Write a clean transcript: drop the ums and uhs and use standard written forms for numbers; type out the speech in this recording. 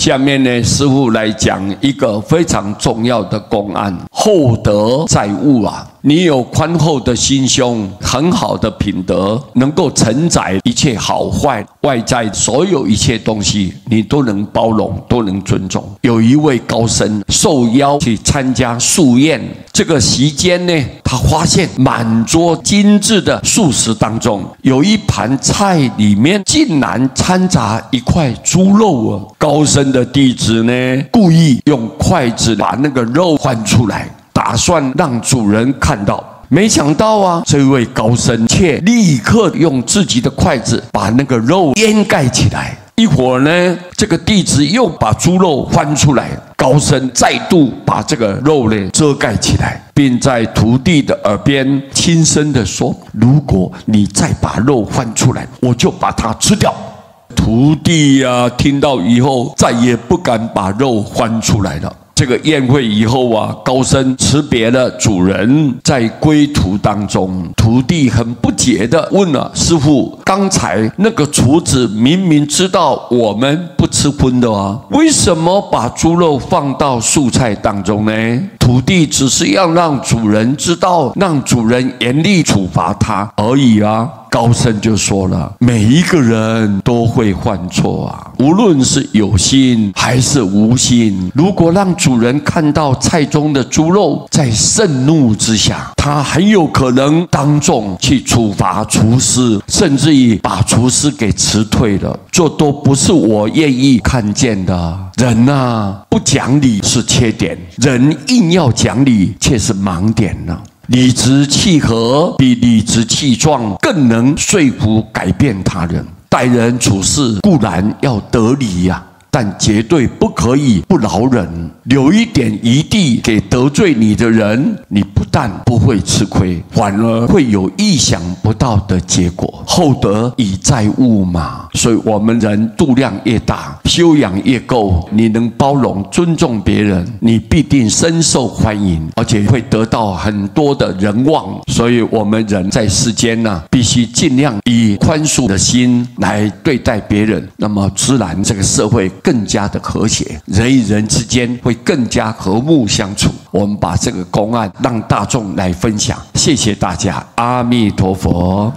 下面呢，师父来讲一个非常重要的公案：厚德载物啊。你有宽厚的心胸，很好的品德，能够承载一切好坏，外在所有一切东西，你都能包容，都能尊重。有一位高僧受邀去参加素宴，这个席间呢，他发现满桌精致的素食当中，有一盘菜里面竟然掺杂一块猪肉啊！高僧的弟子呢，故意用筷子把那个肉翻出来，打算让主人看到，没想到啊，这位高僧却立刻用自己的筷子把那个肉掩盖起来。一会儿呢，这个弟子又把猪肉翻出来，高僧再度把这个肉呢遮盖起来，并在徒弟的耳边轻声地说：“如果你再把肉翻出来，我就把它吃掉。”徒弟啊，听到以后再也不敢把肉翻出来了。这个宴会以后啊，高僧辞别了主人，在归途当中，徒弟很不解地问了师父：“刚才那个厨子明明知道我们不吃荤的啊，为什么把猪肉放到素菜当中呢？”徒弟只是要让主人知道，让主人严厉处罚他而已啊。高僧就说了：“每一个人都会犯错啊，无论是有心还是无心。如果让主人看到菜中的猪肉，在盛怒之下，他很有可能当众去处罚厨师，甚至于把厨师给辞退了。这都不是我愿意看见的。人啊，不讲理是缺点，人硬要讲理却是盲点呢。理直气和比理直气壮更能说服改变他人。待人处事固然要得理呀，但绝对不可以不饶人，留一点余地给得罪你的人，你不但不会吃亏，反而会有意想不到的结果。厚德以载物嘛，所以我们人度量越大，修养越够，你能包容尊重别人，你必定深受欢迎，而且会得到很多的人望。所以我们人在世间呢，必须尽量以宽恕的心来对待别人，那么自然这个社会更加的和谐，人与人之间会更加和睦相处。我们把这个公案让大众来分享，谢谢大家，阿弥陀佛。